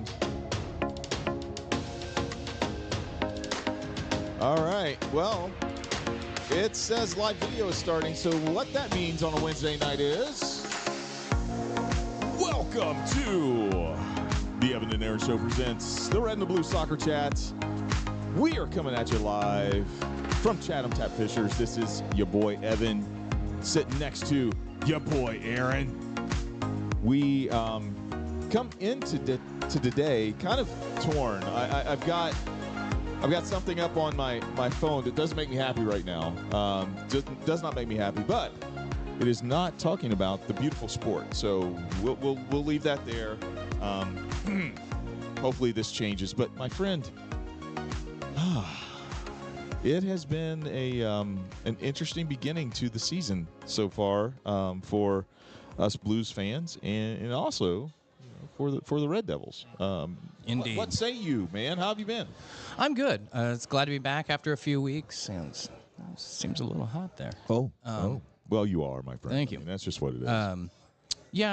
friend. All right. Well, it says live video is starting. So what that means on a Wednesday night is welcome to the Evan and Aaron Show presents the Red and the Blue Soccer Chat. We are coming at you live from Chatham Tap Fishers. This is your boy Evan sitting next to your boy Aaron. We come into today kind of torn. I've got something up on my phone that doesn't make me happy right now. Does not make me happy, but it is not talking about the beautiful sport. So we'll leave that there. Hopefully this changes. But my friend, it has been an interesting beginning to the season so far for us Blues fans, and also for the Red Devils. Indeed. What say you, man? How have you been? I'm good. It's glad to be back after a few weeks. It seems a little hot there. Oh. Well, you are, my friend. Thank you. I mean, that's just what it is. We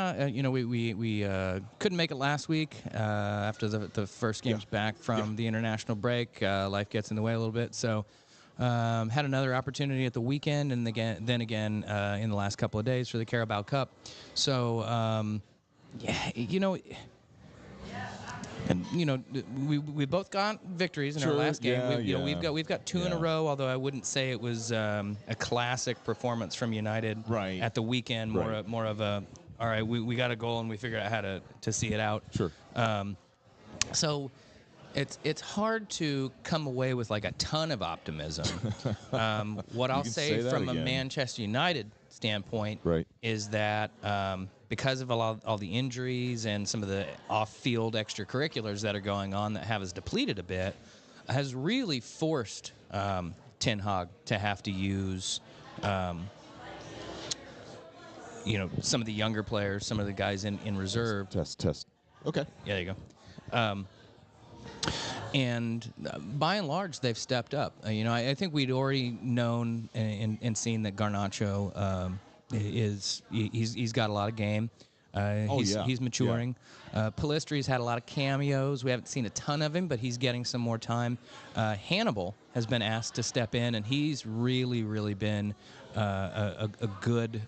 couldn't make it last week after the first games back from the international break. Life gets in the way a little bit. So had another opportunity at the weekend, and then again in the last couple of days for the Carabao Cup. So, we both got victories in our last game. We've got two in a row. Although I wouldn't say it was a classic performance from United at the weekend. More of a all right. We got a goal and we figured out how to see it out. Sure. So it's hard to come away with like a ton of optimism. What I'll say from a Manchester United standpoint is that because of all the injuries and some of the off-field extracurriculars that are going on that have us depleted a bit, has really forced Ten Hag to have to use some of the younger players, some of the guys in reserve. Test. Okay. Yeah, there you go. And by and large, they've stepped up. I think we'd already known and seen that Garnacho he's got a lot of game. He's maturing. Palistri's had a lot of cameos. We haven't seen a ton of him, but he's getting some more time. Hannibal has been asked to step in, and he's really, really been a good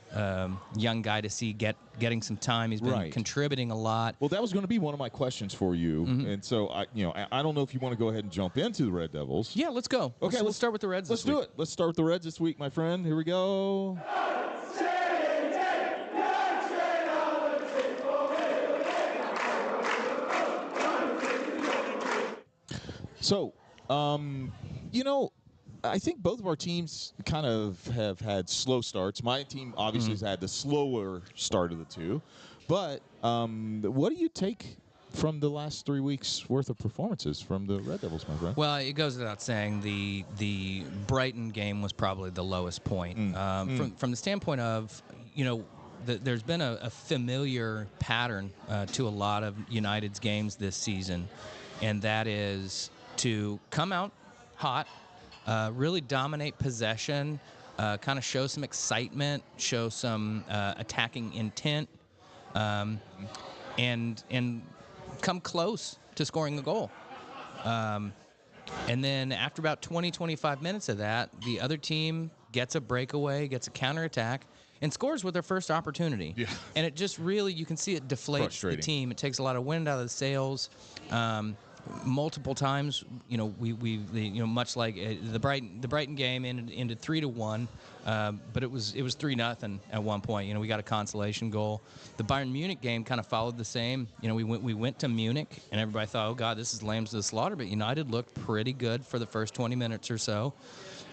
young guy to see getting some time. He's been contributing a lot. Well, that was going to be one of my questions for you, and so I don't know if you want to go ahead and jump into the Red Devils. Yeah, let's go. Okay, let's start with the Reds. Let's do it. Let's start with the Reds this week, my friend. Here we go. So, I think both of our teams kind of have had slow starts. My team obviously has had the slower start of the two. But what do you take from the last 3 weeks' worth of performances from the Red Devils, my friend? Well, it goes without saying the Brighton game was probably the lowest point. From the standpoint of, there's been a familiar pattern to a lot of United's games this season, and that is to come out hot, really dominate possession, kind of show some excitement, show some attacking intent, and come close to scoring a goal. And then after about 20-25 minutes of that, the other team gets a breakaway, gets a counterattack, and scores with their first opportunity. Yeah. And it just really, you can see it deflates the team. It takes a lot of wind out of the sails. Multiple times, we much like the Brighton game ended 3-1, but it was 3-0 at one point. We got a consolation goal. The Bayern Munich game kind of followed the same. We went to Munich, and everybody thought, oh God, this is lambs to the slaughter. But United looked pretty good for the first 20 minutes or so.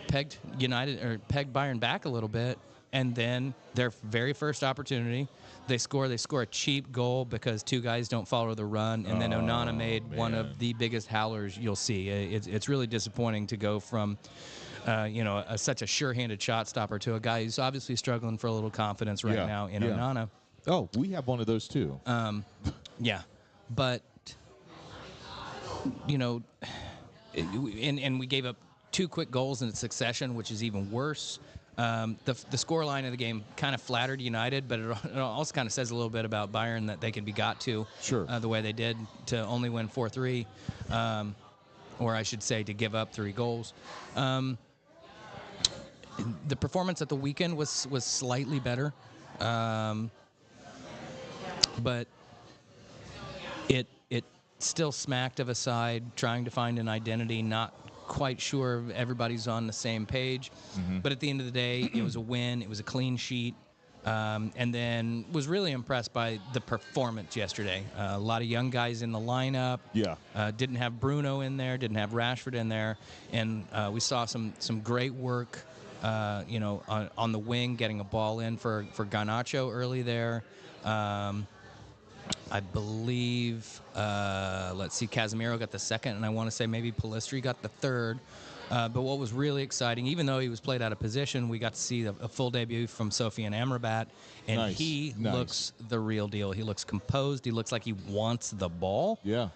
Pegged Bayern back a little bit, and then their very first opportunity, they score a cheap goal because two guys don't follow the run, and then Onana made one of the biggest howlers you'll see. It's really disappointing to go from such a sure-handed shot stopper to a guy who's obviously struggling for a little confidence right now in Onana. Oh, we have one of those too. But and we gave up two quick goals in succession, which is even worse. The score line of the game kind of flattered United, but it also kind of says a little bit about Bayern that they could be got to the way they did to only win 4-3, or I should say to give up 3 goals. The performance at the weekend was slightly better, but it still smacked of a side trying to find an identity, not quite sure everybody's on the same page. But at the end of the day, it was a win. It was a clean sheet. And then was really impressed by the performance yesterday. A lot of young guys in the lineup. Yeah. Didn't have Bruno in there. Didn't have Rashford in there. And we saw some great work, on the wing, getting a ball in for Garnacho early there. I believe, Casemiro got the second, and I want to say maybe Pellistri got the third. But what was really exciting, even though he was played out of position, we got to see a full debut from Sofian Amrabat, and he looks the real deal. He looks composed. He looks like he wants the ball. Yeah.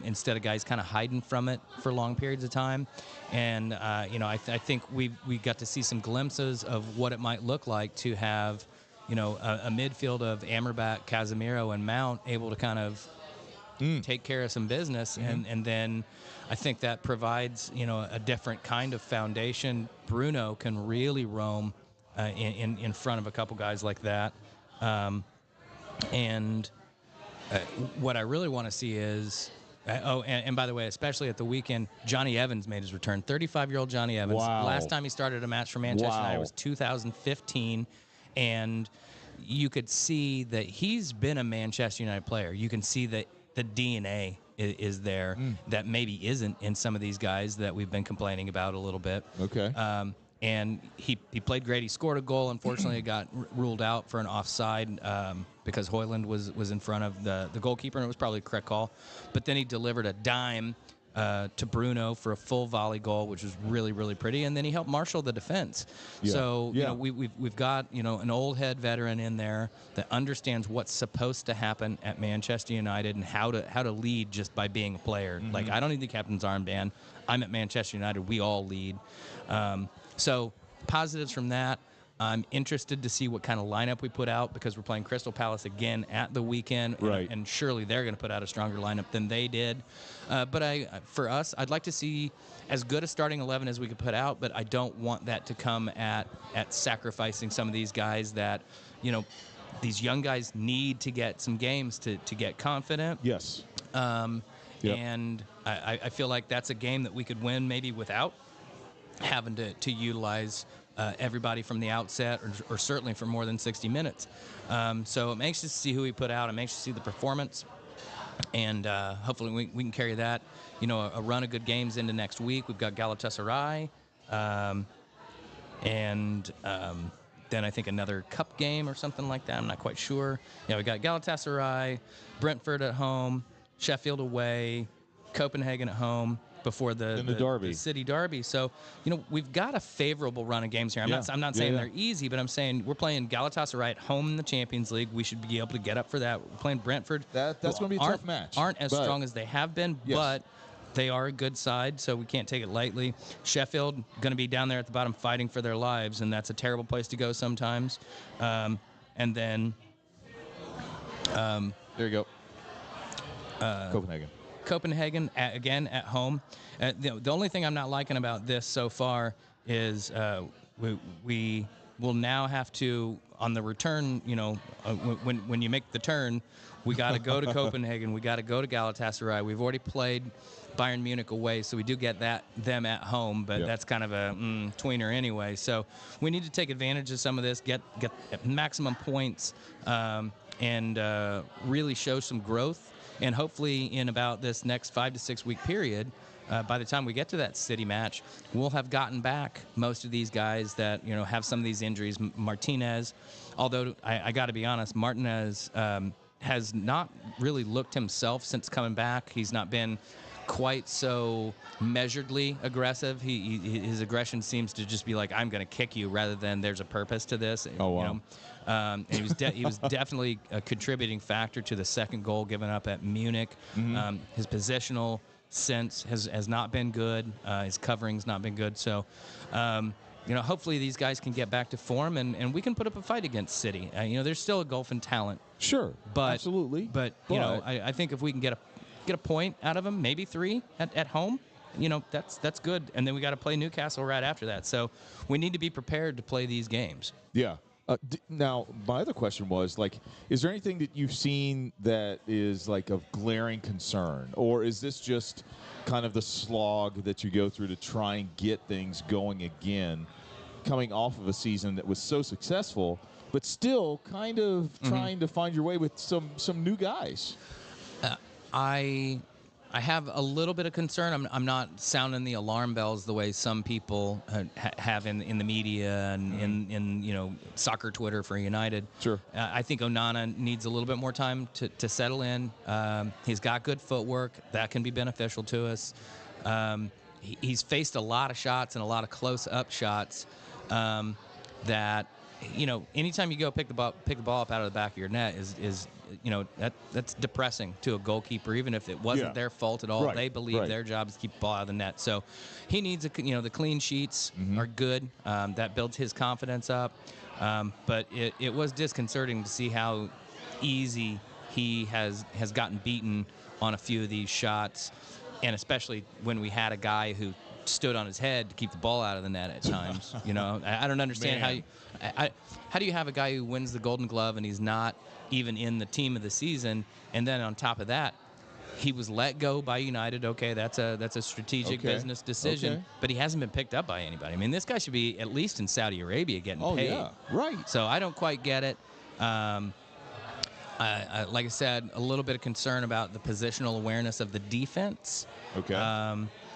Instead of guys kind of hiding from it for long periods of time. And, I think we got to see some glimpses of what it might look like to have, a midfield of Amrabat, Casemiro, and Mount able to kind of take care of some business. And then I think that provides, a different kind of foundation. Bruno can really roam in front of a couple guys like that. What I really want to see is, and by the way, especially at the weekend, Johnny Evans made his return. 35-year-old Johnny Evans. Wow. Last time he started a match for Manchester United was 2015, and you could see that he's been a Manchester United player. You can see that the DNA is there that maybe isn't in some of these guys that we've been complaining about a little bit. Okay. And he played great. He scored a goal. Unfortunately, it got ruled out for an offside because Højlund was in front of the goalkeeper, and it was probably a correct call. But then he delivered a dime to Bruno for a full volley goal, which was really, really pretty. And then he helped marshal the defense. Yeah. So we've got an old head veteran in there that understands what's supposed to happen at Manchester United and how to lead just by being a player. Like, I don't need the captain's armband. I'm at Manchester United. We all lead. So positives from that. I'm interested to see what kind of lineup we put out because we're playing Crystal Palace again at the weekend. Right. And surely they're going to put out a stronger lineup than they did. But for us, I'd like to see as good a starting 11 as we could put out, but I don't want that to come at sacrificing some of these guys that, these young guys need to get some games to get confident. Yes. And I feel like that's a game that we could win maybe without having to utilize everybody from the outset or certainly for more than 60 minutes. So I'm anxious to see who we put out. I'm anxious to see the performance. And hopefully we can carry that, a run of good games into next week. We've got Galatasaray. And then I think another cup game or something like that. I'm not quite sure. Yeah, we got Galatasaray, Brentford at home, Sheffield away, Copenhagen at home before the derby. The city derby. So, we've got a favorable run of games here. I'm not saying they're easy, but I'm saying we're playing Galatasaray at home in the Champions League. We should be able to get up for that. We're playing Brentford. That's going to be a tough match. Aren't as strong as they have been, but they are a good side, so we can't take it lightly. Sheffield going to be down there at the bottom fighting for their lives, and that's a terrible place to go sometimes. And then there you go. Copenhagen again at home. The only thing I'm not liking about this so far is we will now have to, on the return, when you make the turn, we got to go to Copenhagen. We got to go to Galatasaray. We've already played Bayern Munich away, so we do get them at home, but that's kind of a tweener anyway. So we need to take advantage of some of this, get maximum points, and really show some growth. And hopefully in about this next 5 to 6 week period, by the time we get to that city match, we'll have gotten back most of these guys that have some of these injuries. Martinez, although I got to be honest, Martinez has not really looked himself since coming back. He's not been quite so measuredly aggressive. His aggression seems to just be like, I'm going to kick you, rather than there's a purpose to this. Oh, wow. And he was definitely a contributing factor to the second goal given up at Munich. His positional sense has not been good. His covering's not been good. So hopefully these guys can get back to form and we can put up a fight against City. There's still a gulf in talent. Sure, But, absolutely. But I think if we can get a point out of them, maybe 3 at home, that's good. And then we got to play Newcastle right after that. So we need to be prepared to play these games. Yeah. Now, my other question was, is there anything that you've seen that is, of glaring concern? Or is this just kind of the slog that you go through to try and get things going again, coming off of a season that was so successful, but still kind of trying to find your way with some new guys? I have a little bit of concern. I'm not sounding the alarm bells the way some people have in the media and in soccer Twitter for United. Sure. I think Onana needs a little bit more time to settle in. He's got good footwork. That can be beneficial to us. He's faced a lot of shots and a lot of close-up shots that, anytime you go pick the ball up out of the back of your net is that's depressing to a goalkeeper, even if it wasn't their fault at all. Right, they believe their job is to keep the ball out of the net. So he needs the clean sheets are good. That builds his confidence up. But it was disconcerting to see how easy he has gotten beaten on a few of these shots, and especially when we had a guy who stood on his head to keep the ball out of the net at times. I don't understand how do you have a guy who wins the Golden Glove and he's not even in the team of the season, and then on top of that, he was let go by United. Okay, that's a strategic business decision, but he hasn't been picked up by anybody. I mean, this guy should be at least in Saudi Arabia getting paid. Oh, yeah, right. So I don't quite get it. Like I said, a little bit of concern about the positional awareness of the defense. Okay.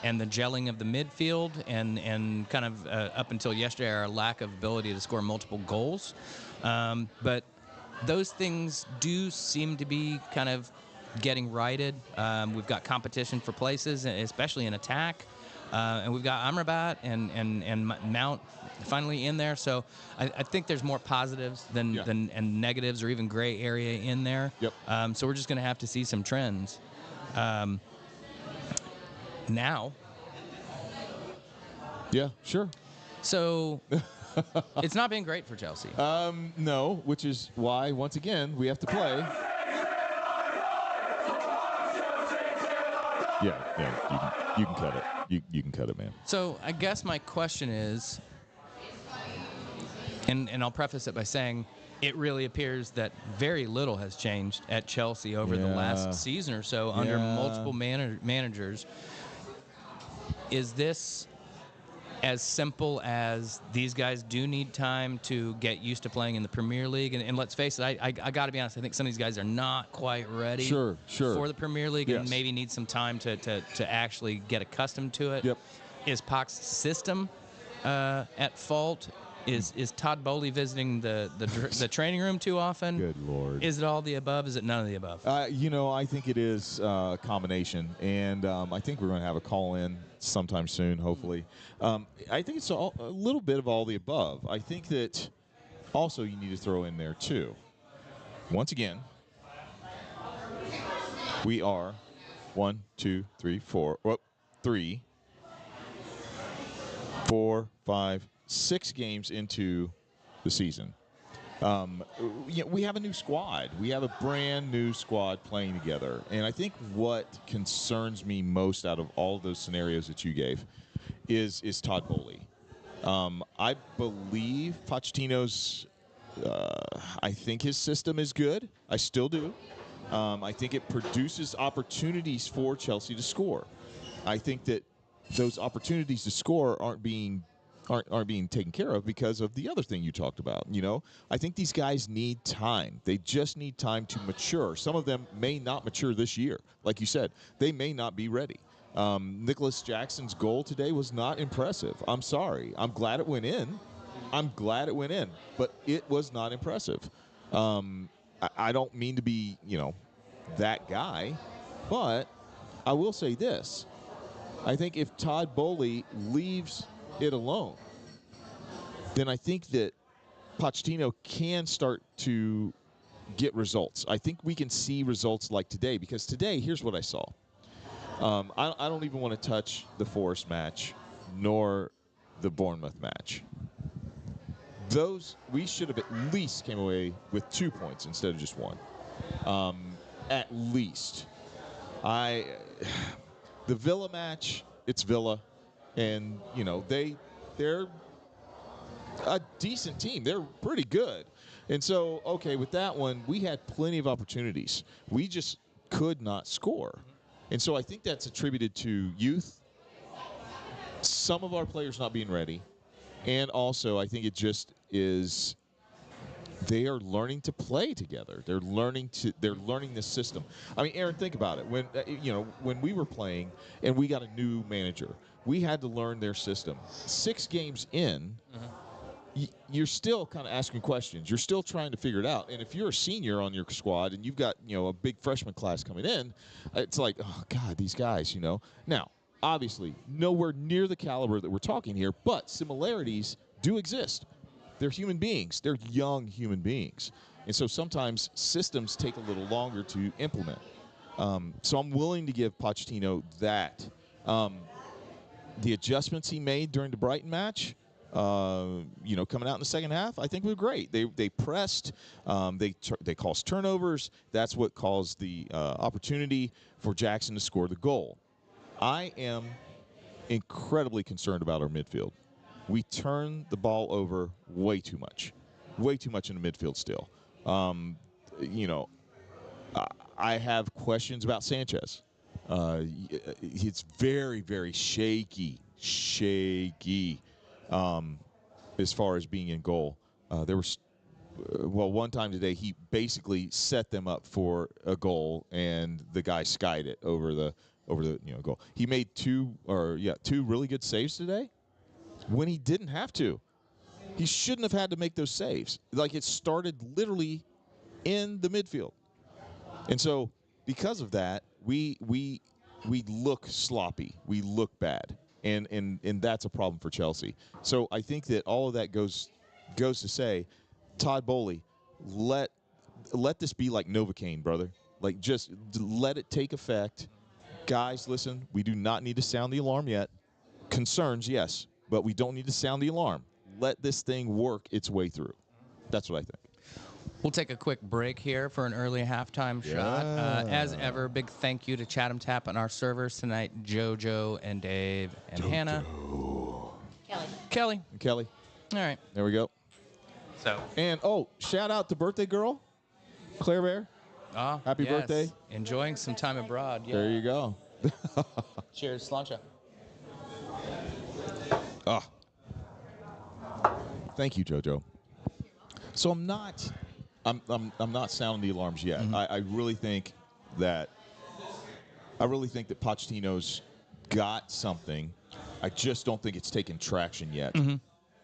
And the gelling of the midfield, and kind of up until yesterday, our lack of ability to score multiple goals. But those things do seem to be kind of getting righted. We've got competition for places, especially in attack. And we've got Amrabat and Mount finally in there. So I think there's more positives than negatives, or even gray area in there. Yep. So we're just going to have to see some trends. Now. Yeah, sure. So it's not been great for Chelsea. No, which is why, once again, we have to play. Yeah, you can cut it. You can cut it, man. So I guess my question is, and I'll preface it by saying, it really appears that very little has changed at Chelsea over the last season or so under multiple managers. Is this as simple as these guys do need time to get used to playing in the Premier League? And let's face it, I got to be honest, I think some of these guys are not quite ready for the Premier League and maybe need some time to actually get accustomed to it. Yep. Is Poch's system at fault? Is Todd Boehly visiting the training room too often? Good Lord. Is it all the above? Is it none of the above? I think it is a combination, and I think we're going to have a call-in sometime soon, hopefully. I think it's a little bit of all the above. I think that also you need to throw in there, too. Once again, we are 1, 2, 3, 4, 3, 4, 5, 6 games into the season. We have a new squad. We have a brand new squad playing together. And I think what concerns me most out of all of those scenarios that you gave is Todd Boehly. I believe Pochettino's, I think his system is good. I still do. I think it produces opportunities for Chelsea to score. I think that those opportunities to score aren't being taken care of because of the other thing you talked about. I think these guys need time. They just need time to mature. Some of them may not mature this year. Like you said, they may not be ready. Nicholas Jackson's goal today was not impressive. I'm sorry. I'm glad it went in. But it was not impressive. I don't mean to be, that guy, but I will say this. I think if Todd Boehly leaves it alone, then I think that Pochettino can start to get results. I think we can see results like today, because today, here's what I saw. I don't even want to touch the Forest match, nor the Bournemouth match. We should have at least came away with 2 points instead of just 1. At least. The Villa match, it's Villa, and they're a decent team. They're pretty good. And so, okay, with that one, we had plenty of opportunities. We just could not score. And so I think that's attributed to youth, some of our players not being ready, and also I think it just is they are learning to play together. They're learning this system. I mean, Aaron, think about it. When we were playing and we got a new manager, we had to learn their system. 6 games in, you're still kind of asking questions. You're still trying to figure it out. And if you're a senior on your squad and you've got, a big freshman class coming in, it's like, oh, God, these guys, Now, obviously, nowhere near the caliber that we're talking here, but similarities do exist. They're human beings. They're young human beings. And so sometimes systems take a little longer to implement. So I'm willing to give Pochettino that. The adjustments he made during the Brighton match, coming out in the second half, I think were great. They pressed, they caused turnovers. That's what caused the opportunity for Jackson to score the goal. I am incredibly concerned about our midfield. We turn the ball over way too much in the midfield still. I have questions about Sanchez. It's very, very shaky. As far as being in goal. There was, one time today he basically set them up for a goal, and the guy skied it over the goal. He made 2 really good saves today when he didn't have to. He shouldn't have had to make those saves. Like, it started literally in the midfield, and so because of that, we look sloppy. We look bad. And that's a problem for Chelsea. So I think that all of that goes to say, Todd Boehly, let this be like Novocaine, brother. Like, just let it take effect. Guys, listen, we do not need to sound the alarm yet. Concerns, yes, but we don't need to sound the alarm. Let this thing work its way through. That's what I think. We'll take a quick break here for an early halftime shot. As ever, big thank you to Chatham Tap and our servers tonight, JoJo and Dave and Hannah. Kelly. Kelly. All right. There we go. So. And, shout out to birthday girl, Claire Bear. Oh, Happy birthday. Enjoying some time abroad. Yeah. There you go. Cheers, Slancha. Thank you, JoJo. So I'm not sounding the alarms yet. Mm-hmm. I really think that Pochettino's got something. I just don't think it's taken traction yet. Mm-hmm.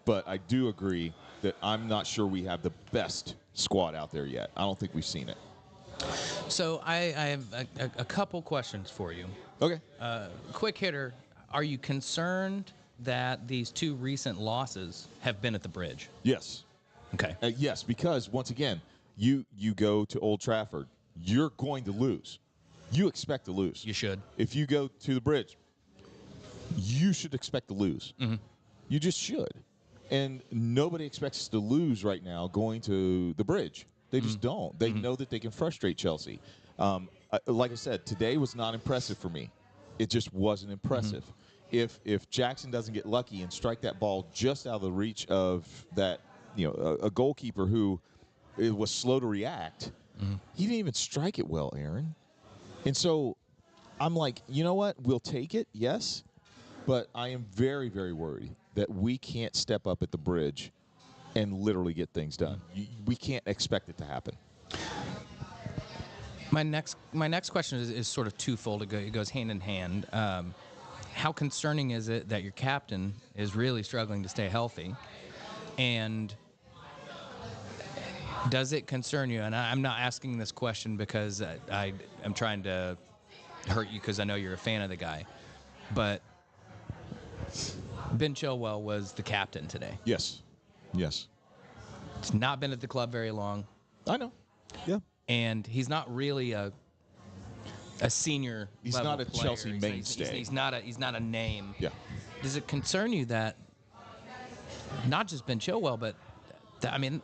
But I do agree that I'm not sure we have the best squad out there yet. I don't think we've seen it. So I have a couple questions for you. Okay. Quick hitter. Are you concerned that these 2 recent losses have been at the Bridge? Yes. Okay. Yes, because once again, you go to Old Trafford, you're going to lose. You expect to lose. You should. If you go to the Bridge, you should expect to lose. Mm-hmm. You just should. And nobody expects us to lose right now going to the Bridge. They just don't. They know that they can frustrate Chelsea. Like I said, today was not impressive for me. It just wasn't impressive. If Jackson doesn't get lucky and strike that ball just out of the reach of that, a goalkeeper who was slow to react, he didn't even strike it well, Aaron. And so I'm like, you know what? We'll take it, yes. But I am very, very worried that we can't step up at the Bridge and literally get things done. We can't expect it to happen. My next question is sort of twofold. It goes hand in hand. How concerning is it that your captain is really struggling to stay healthy? And does it concern you? And I'm not asking this question because I'm trying to hurt you because I know you're a fan of the guy. But Ben Chilwell was the captain today. Yes. He's not been at the club very long. I know. Yeah. And he's not really a senior. He's level not a player. Chelsea mainstay. He's not a name. Yeah. Does it concern you that not just Ben Chilwell, but I mean,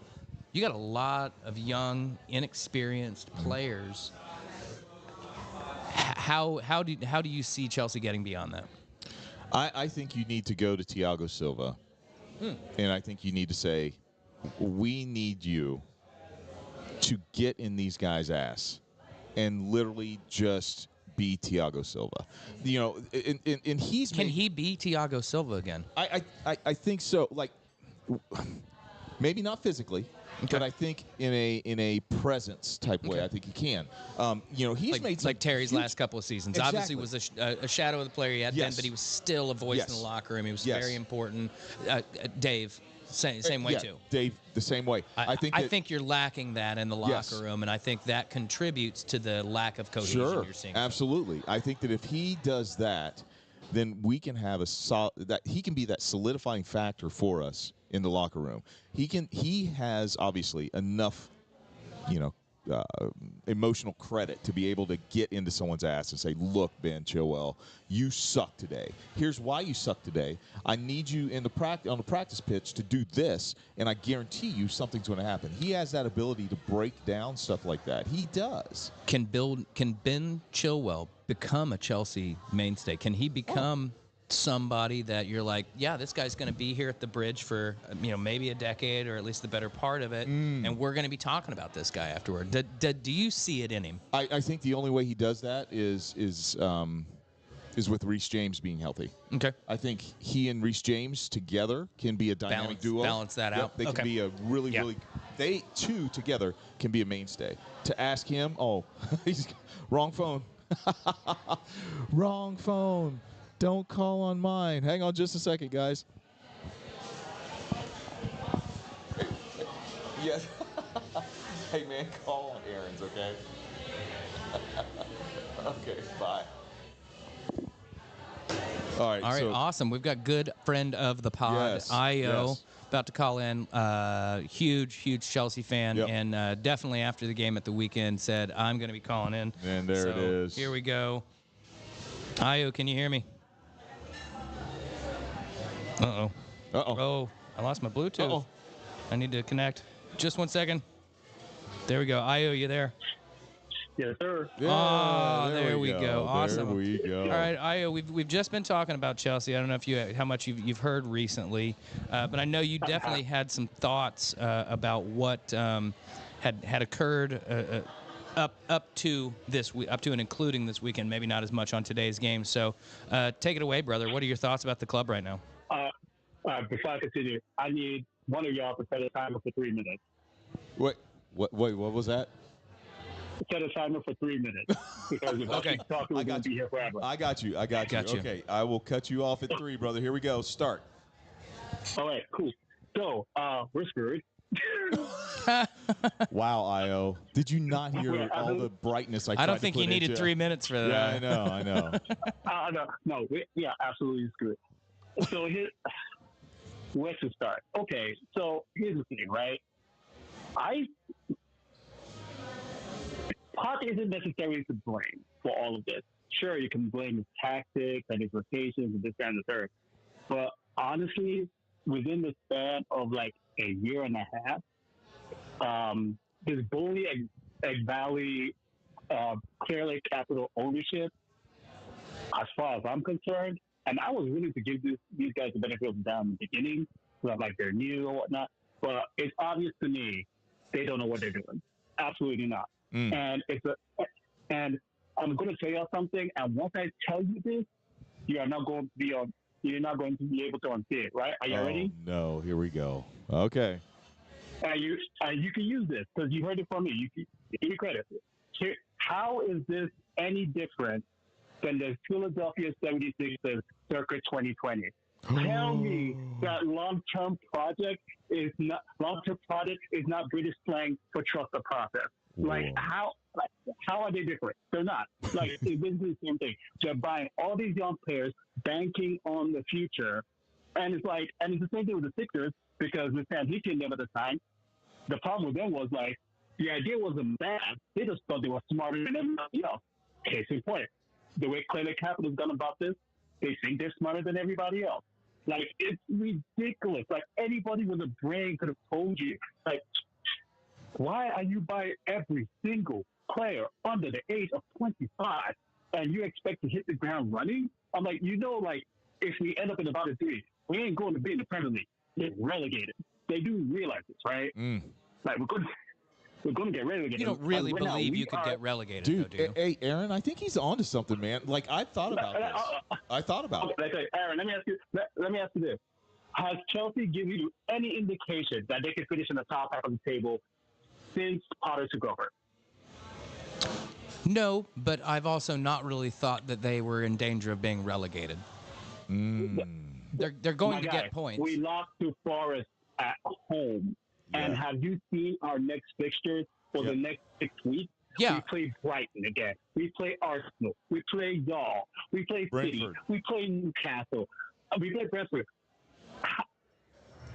you got a lot of young, inexperienced players. How do you see Chelsea getting beyond that? I think you need to go to Thiago Silva, and I think you need to say, we need you to get in these guys' ass and literally just be Thiago Silva. You know, and he's Can he be Thiago Silva again? I think so. Like, maybe not physically, but I think in a presence type way, I think he can. You know, he's made some like Terry's huge, last couple of seasons. Exactly. Obviously, was a shadow of the player he had then, but he was still a voice in the locker room. He was very important. Dave, same way too. Dave, the same way. I think you're lacking that in the locker room, and I think that contributes to the lack of cohesion you're seeing. Absolutely. I think that if he does that, then we can have that he can be that solidifying factor for us in the locker room. He has obviously enough, you know, emotional credit to be able to get into someone's ass and say, look, Ben Chilwell, you suck today. Here's why you suck today. I need you on the practice pitch to do this, and I guarantee you something's going to happen. He has that ability to break down stuff like that. He does. Can Ben Chilwell become a Chelsea mainstay? Can he become somebody that you're like, yeah, this guy's going to be here at the Bridge for maybe a decade or at least the better part of it, and we're going to be talking about this guy afterward? Do you see it in him? I think the only way he does that is with Reece James being healthy. Okay. I think he and Reece James together can be a dynamic duo. Balance that out. They can be a really, they two together can be a mainstay. To ask him, he's wrong phone. Wrong phone. Don't call on mine. Hang on just a second, guys. Yes. Hey, man, call on Aaron's, okay? Okay, bye. All right, awesome. We've got good friend of the pod, Io, about to call in. Huge Chelsea fan, and definitely after the game at the weekend said, I'm going to be calling in. And there it is. Here we go. Io, can you hear me? Uh-oh. Oh, I lost my Bluetooth. I need to connect. Just 1 second. There we go. Io, you there? Yes, sir. Yeah, there we go. Awesome. There we go. All right, Io, we've just been talking about Chelsea. I don't know how much you've heard recently, but I know you definitely had some thoughts about what had occurred up to and including this weekend. Maybe not as much on today's game. So take it away, brother. What are your thoughts about the club right now? Before I continue, I need one of y'all to set a timer for 3 minutes. Wait, what was that? Set a timer for 3 minutes. Because if I keep talking, we're going to be here forever. I got you. Okay, I will cut you off at 3, brother. Here we go. Start. All right, cool. So, we're screwed. Wow, Io. Did you not hear all the brightness I tried to put into? I don't think you needed 3 minutes for that. Yeah, I know. No, we are absolutely screwed. So where to start? Okay, so here's the thing, right? Poch isn't necessarily to blame for all of this. Sure, you can blame his tactics and his rotations and this, that, and the third. But honestly, within the span of like a year and a half, this Boehly Egg Valley Clear Lake Capital ownership, as far as I'm concerned, and I was willing to give these guys the benefit of the doubt in the beginning, because like they're new or whatnot, but it's obvious to me they don't know what they're doing. Absolutely not. And and I'm going to tell you something. And once I tell you this, you're not going to be able to unsee it. Right? Are you ready? No. Here we go. Okay. And you can use this because you heard it from me. You can give me credit. How is this any different than the Philadelphia 76ers circa 2020? Tell me that long-term project is not British slang for trust the process. Like how are they different? They're not. Like it's basically the same thing. They're buying all these young players, banking on the future, and it's the same thing with the Sixers because with Sam Hinkie at the time, the problem with them was like the idea wasn't bad. They just thought they were smarter than everybody else. Case in point, the way Clear Lake Capital has done about this, they think they're smarter than everybody else. Like, it's ridiculous. Like, anybody with a brain could have told you, like, why are you buying every single player under the age of 25 and you expect to hit the ground running? I'm like, like, if we end up in the bottom three, we ain't going to be in the Premier League. Get relegated. They do realize this, right? Like, we're going to get relegated. You don't really believe you could get relegated, dude. though, do you? Hey, Aaron, I think he's onto something, man. Like, I thought about this. I thought about it. Okay, Aaron, let me ask you this. Has Chelsea given you any indication that they can finish in the top half of the table since Potter took over? No, but I've also not really thought that they were in danger of being relegated. They're going to get points. We lost to Forest at home. Yeah. And have you seen our next fixtures for the next 6 weeks? Yeah. We play Brighton again. We play Arsenal. We play y'all. We play City. Brentford. We play Newcastle. We play Brentford.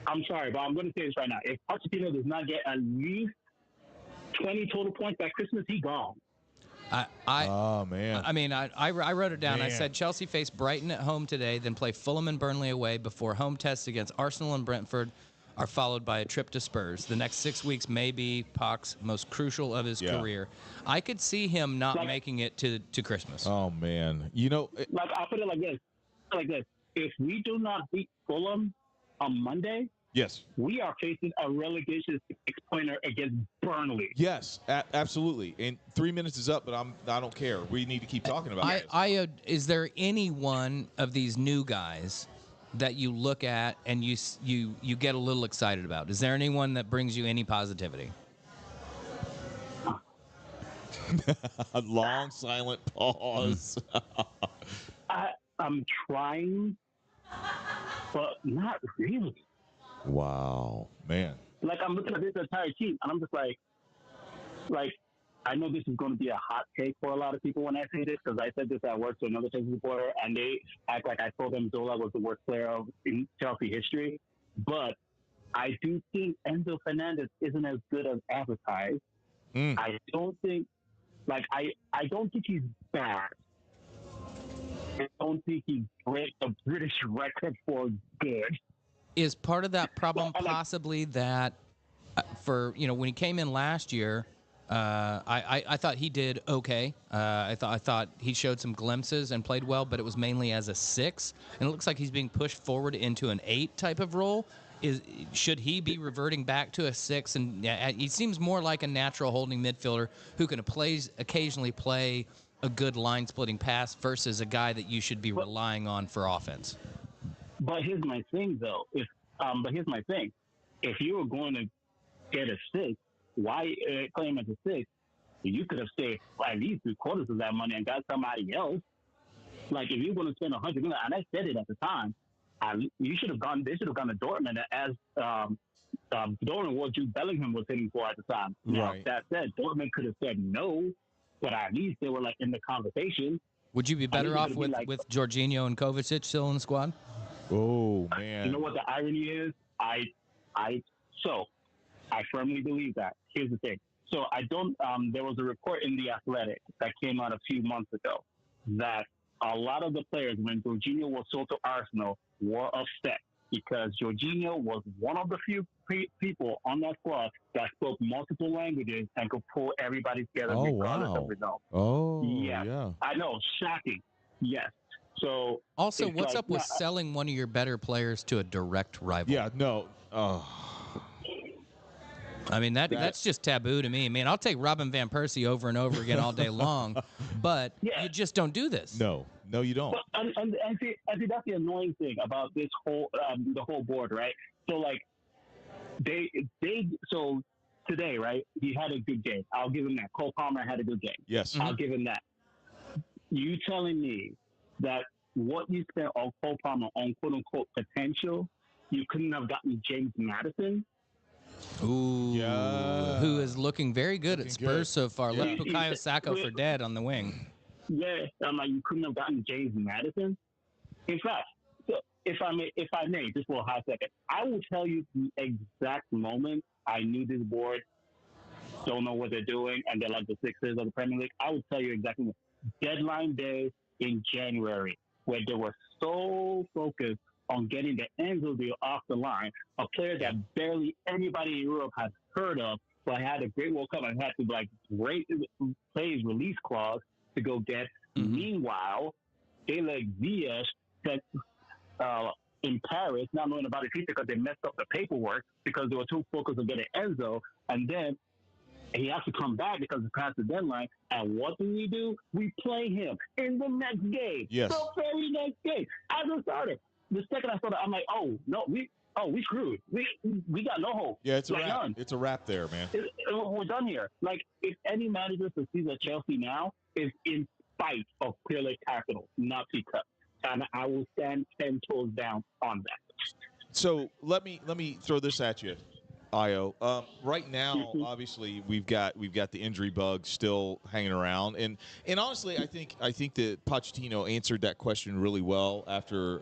I'm sorry, but I'm going to say this right now. If Pochettino does not get at least 20 total points by Christmas, he's gone. Oh, man. I mean, I wrote it down. Man. I said Chelsea face Brighton at home today, then play Fulham and Burnley away before home tests against Arsenal and Brentford are followed by a trip to Spurs. The next 6 weeks may be Poch's most crucial of his career. I could see him not making it to Christmas. Oh, man. Like, I'll put it like this. If we do not beat Fulham on Monday, yes, we are facing a relegation six-pointer against Burnley. Yes, absolutely. And 3 minutes is up, but I don't care. We need to keep talking about it. Is there any one of these new guys that you look at and you get a little excited about? Is there anyone that brings you any positivity? A long, silent pause. I'm trying, but not really. Wow, man. Like, I'm looking at this entire team, and I'm just like, I know this is going to be a hot take for a lot of people when I say this, because I said this at work to another Chelsea reporter, and they act like I told them Zola was the worst player in Chelsea history. But I do think Enzo Fernandez isn't as good as advertised. I don't think, I don't think he's bad. I don't think he breaks the British record for good. Is part of that problem possibly that when he came in last year, I thought he did okay. I thought he showed some glimpses and played well, but it was mainly as a 6, and it looks like he's being pushed forward into an 8 type of role. Should he be reverting back to a 6? And he seems more like a natural holding midfielder who can occasionally play a good line splitting pass versus a guy that you should be relying on for offense. But here's my thing, though. If you were going to get a 6, why claim as a 6? You could have saved at least 3/4 of that money and got somebody else. Like, if you're going to spend $100 million, and I said it at the time, you should have gone. They should have gone to Dortmund as Dortmund what Jude Bellingham was hitting for at the time. Now, that said, Dortmund could have said no, but at least they were in the conversation. Would you be better off with Jorginho and Kovacic still in the squad? Oh, man. You know what the irony is? I firmly believe that. Here's the thing. So there was a report in The Athletic that came out a few months ago that a lot of the players, when Jorginho was sold to Arsenal, were upset because Jorginho was one of the few people on that squad that spoke multiple languages and could pull everybody together regardless of results. Oh, yeah. I know. Shocking. Yes. So also, what's up with selling one of your better players to a direct rival? Yeah, no. I mean, that's just taboo to me. Man, I'll take Robin Van Persie over and over again all day long, but you just don't do this. No, you don't. But, and see, that's the annoying thing about this whole the whole board, right? So so today, right? He had a good game. I'll give him that. Cole Palmer had a good game. Yes, I'll give him that. You telling me that what you spent on Cole Palmer on quote unquote potential, you couldn't have gotten James Madison? Ooh, yeah. Who is looking very good at Spurs so far. Yeah. Left Bukayo Saka for dead on the wing. Yeah, I'm like, you couldn't have gotten James Madison. In fact, so if I may, just for a hot second, I will tell you the exact moment I knew this board don't know what they're doing and they're like the Sixers of the Premier League. I will tell you exactly deadline day in January, where they were so focused on getting the Enzo deal off the line, a player that barely anybody in Europe has heard of, but had a great World Cup and had to play his release clause to go get. Mm-hmm. Meanwhile, they let Ziyech sent in Paris, not knowing about it because they messed up the paperwork because they were too focused on getting Enzo, and then he has to come back because it's past the deadline. And what do? We play him in the next game. Yes. The very next game. As a starter. The second I saw that, I'm like, oh, no, we screwed. We got no hope. Yeah, it's a like wrap. None. It's a wrap there, man. We're done here. Like, if any manager succeeds at Chelsea now, is in spite of clearly capital, not because. And I will stand 10 toes down on that. So let me throw this at you, Io. Right now, obviously, we've got the injury bug still hanging around, and honestly, I think that Pochettino answered that question really well after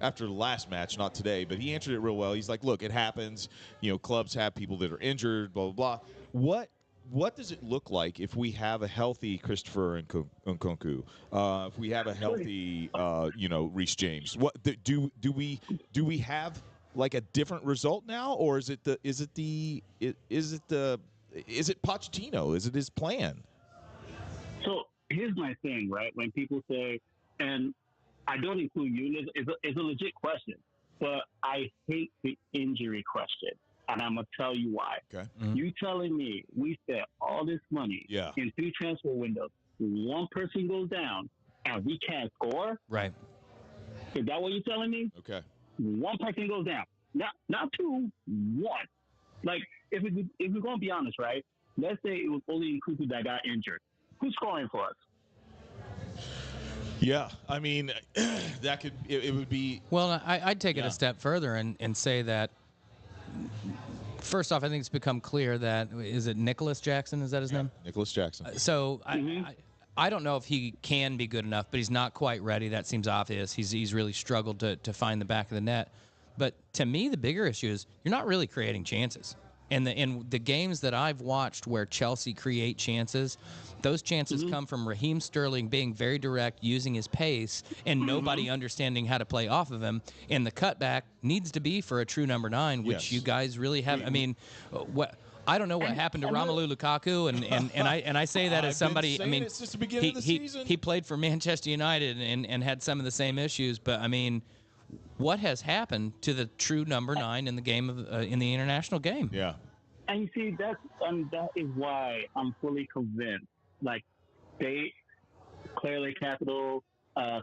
after the last match, not today, but he answered it real well. He's like, look, it happens. You know, clubs have people that are injured, blah blah blah. What does it look like if we have a healthy Christopher Nkunku? If we have a healthy, Reece James? What do we have like a different result now, or is it Pochettino? Is it his plan? So here's my thing, right? When people say, and I don't include you, it's a legit question, but I hate the injury question. And I'm going to tell you why. Okay. Mm-hmm. You telling me we spent all this money in 3 transfer windows, one person goes down, and we can't score? Right. Is that what you're telling me? Okay. One person goes down. Not 2, 1. Like, if we're going to be honest, right? Let's say it was only Nkunku that got injured. Who's scoring for us? Yeah, I mean, that could it would be. Well, I'd take it a step further and say that. First off, I think it's become clear that is it Nicholas Jackson? Is that his name? Nicholas Jackson. So I don't know if he can be good enough, but he's not quite ready. That seems obvious. He's really struggled to find the back of the net. But to me, the bigger issue is you're not really creating chances. And in the games that I've watched where Chelsea create chances, those chances come from Raheem Sterling being very direct, using his pace, and nobody understanding how to play off of him. And the cutback needs to be for a true number 9, which you guys really have. I mean, I don't know what happened to Romelu Lukaku, and I say that as somebody. I mean, since the beginning of the season. He played for Manchester United and had some of the same issues, but I mean, what has happened to the true number 9 in the game of in the international game? Yeah. And you see, that is why I'm fully convinced. Like, they clearly capital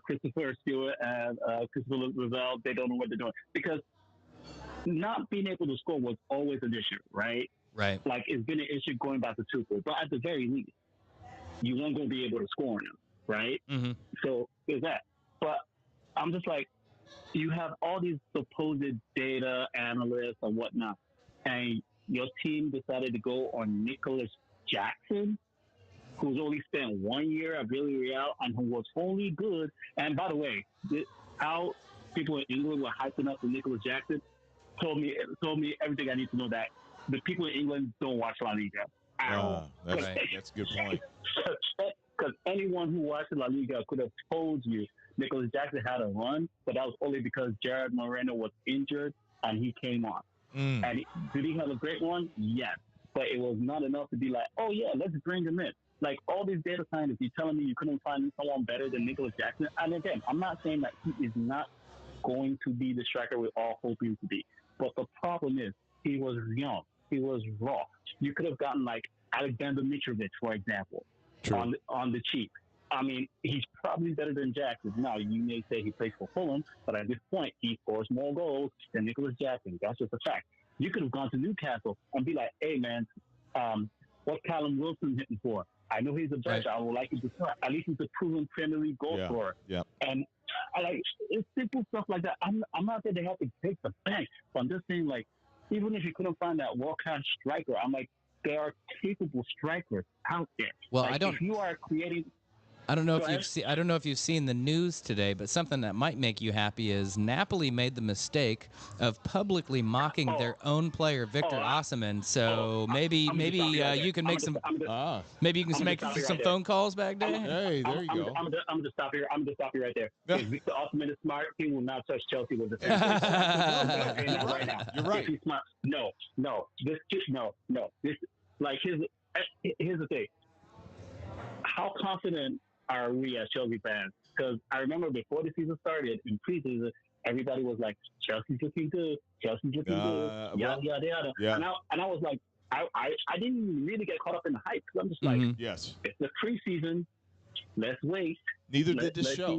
Christopher Stewart and Christopher Ravel, they don't know what they're doing because not being able to score was always an issue, right? Right. Like, it's been an issue going back to Tuchel, but at the very least, you weren't going to be able to score on him, right? Mm-hmm. So there's that. But I'm just like, you have all these supposed data analysts and whatnot, and your team decided to go on Nicholas Jackson, who's only spent 1 year at Villarreal and who was only good. And by the way, how people in England were hyping up for Nicholas Jackson told me everything I need to know, that the people in England don't watch La Liga at all. That's a good point. Because anyone who watched La Liga could have told you Nicholas Jackson had a run, but that was only because Gerard Moreno was injured and he came on. And did he have a great one? Yes. But it was not enough to be like, oh, yeah, let's bring him in. Like, all these data scientists, you're telling me you couldn't find someone better than Nicholas Jackson? And again, I'm not saying that he is not going to be the striker we're all hoping to be. But the problem is he was young. He was raw. You could have gotten, like, Alexander Mitrovic, for example, on the cheap. I mean, he's probably better than Jackson. Now, you may say he plays for Fulham, but at this point, he scores more goals than Nicholas Jackson. That's just a fact. You could have gone to Newcastle and be like, hey, man, what's Callum Wilson hitting for? I know he's a bench. I would like him to start. At least he's a proven Premier League goal scorer. Yeah. And it's simple stuff like that. I'm not saying they have to take the bench, but I'm just saying, like, even if you couldn't find that world-class striker, I'm like, there are capable strikers out there. Well, like, I don't. If you are creating. I don't know Go if ahead. I don't know if you've seen the news today, but something that might make you happy is Napoli made the mistake of publicly mocking their own player Victor Osimhen. So maybe I'm gonna stop you right there. you can make some Ah, maybe you I'm can gonna make stop you some right there. phone calls back there. hey, there you go. I'm gonna stop you. I'm gonna stop you right there. No. If Victor Osimhen is smart, he will not touch Chelsea with the same face. I'm saying that right now. You're right. If he's smart, no. This here's the thing. How confident are we as Chelsea fans? Because I remember before the season started in preseason, everybody was like, "Chelsea's looking good. Chelsea's looking good." Yada yada yada. Yeah. And I was like, I didn't really get caught up in the hype because I'm just like, Yes. it's the preseason. Let's wait. Neither did this show.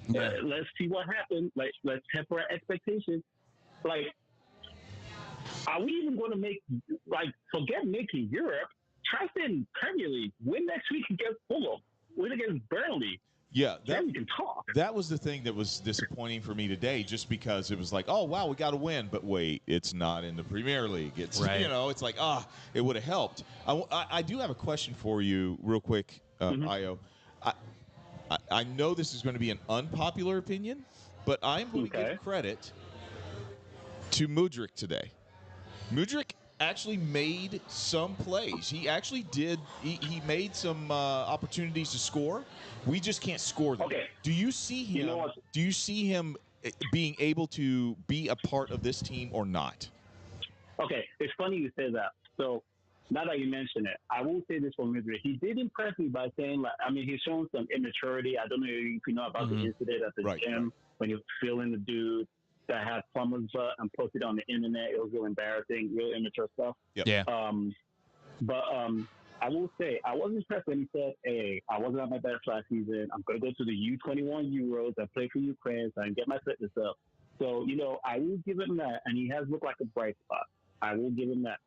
Let's see what happens. Like, let's temper our expectations. Like, are we even going to forget making Europe? Try in Premier League. Win next week against Fulham. Win against Burnley. Yeah, Then we can talk. that was the thing that was disappointing for me today, just because it was like, oh wow, we got to win, but wait, it's not in the Premier League. It's Right. it's like it would have helped. I do have a question for you, real quick, Io. I know this is going to be an unpopular opinion, but I'm going to give credit to Mudryk today. Mudryk actually made some plays. He actually did. He made some opportunities to score. We just can't score them. Okay. Do you see him? Do you see him being able to be a part of this team or not? Okay, it's funny you say that. So now that you mention it, I won't say this for Mudryk. He did impress me by saying, he's shown some immaturity. I don't know if you know about the incident at the gym when he was feeling the dude that had plumber's butt and posted on the internet. It was real embarrassing, real immature stuff. Yep. Yeah. But I will say, I was impressed when he said, hey, I wasn't at my best last season. I'm going to go to the U21 Euros and play for Ukraine so I can get my fitness up. So, I will give him that. And he has looked like a bright spot. I will give him that.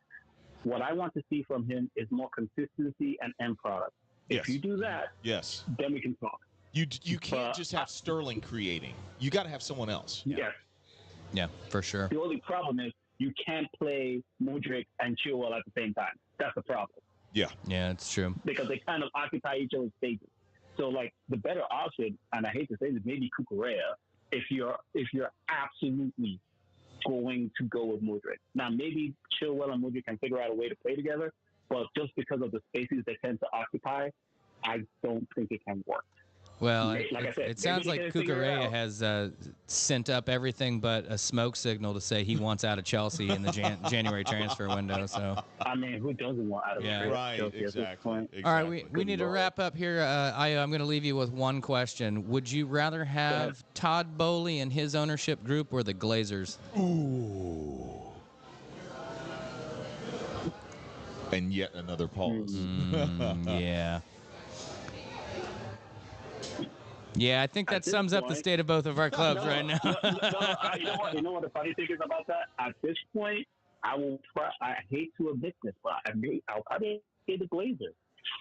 What I want to see from him is more consistency and end product. If you do that, then we can talk. You can't just have Sterling creating. You got to have someone else. Yes. Yeah, for sure. The only problem is you can't play Mudryk and Chilwell at the same time. That's the problem. Yeah. Yeah, it's true. Because they kind of occupy each other's spaces. So, the better option, and I hate to say this, maybe Cucurella, if you're absolutely going to go with Mudryk. Now, maybe Chilwell and Mudryk can figure out a way to play together, but just because of the spaces they tend to occupy, I don't think it can work. Well, Like I said, it sounds like maybe they can figure it Cucurella out. has sent up everything but a smoke signal to say he wants out of Chelsea in the January transfer window. So, I mean, who doesn't want out of Right. Chelsea at this Exactly. point? all right, we need to wrap up here. Io, I'm going to leave you with one question. Would you rather have Todd Boehly and his ownership group or the Glazers? Ooh. And yet another pause. Yeah. Yeah, I think that this sums up the point- state of both of our clubs right now. You know what the funny thing is about that? At this point, I hate to admit this, but I'll probably say the Glazers.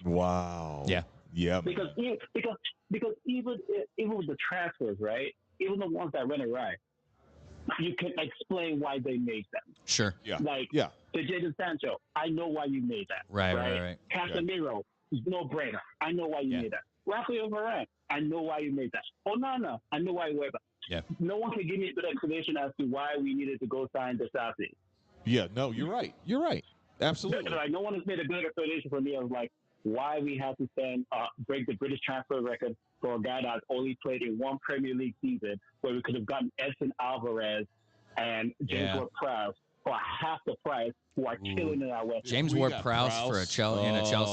Wow. Yeah. Yeah. Because even with the transfers, right? Even the ones that went awry, you can explain why they made them. Sure. Yeah. The Jadon Sancho, I know why you made that. Right. Casemiro, no brainer. I know why you made that. Rafael Varane, I know why you made that. Onana, I know why you made that. Yeah. No one can give me a good explanation as to why we needed to go sign Disasi. Yeah. No, you're right. Absolutely. No one has made a good explanation for me of why we had to break the British transfer record for a guy that's only played in one Premier League season, where we could have gotten Edson Alvarez and James Ward-Prowse for half the price, who are killing in our West. James We got Ward-Prowse for Prowse. in a Chelsea